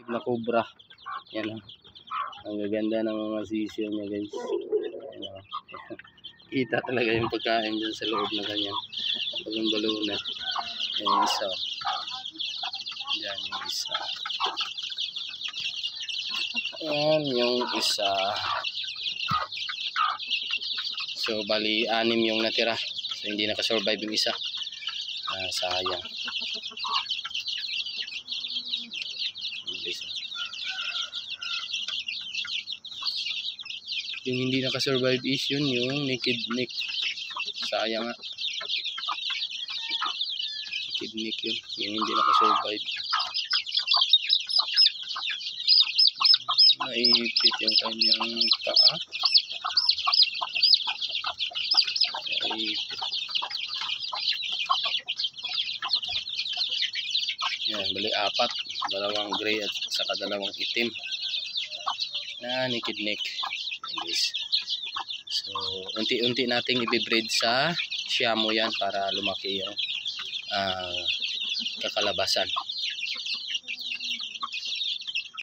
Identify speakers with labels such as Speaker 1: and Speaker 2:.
Speaker 1: na cobra. Yan o. Ang gaganda ng mga sisiyo niya guys. Yan o. Kita talaga yung pagkain dyan sa loob na ganyan. Bagong baluna. Yan yung isa. Yan yung isa. Yan yung isa. So bali 6 yung natira. So hindi nakasurvive yung isa. Sayang. Yung hindi nakasurvive is yun yung naked neck. Sayang nga. Naked neck yun. Yung hindi nakasurvive. Naipit yung kanyang paa. Naipit. Yan, bali 4. Dalawang gray at saka dalawang itim. Naked neck. Guys. So, unti-unti nating i-breed sa Siamo yan para lumaki yung kakalabasan.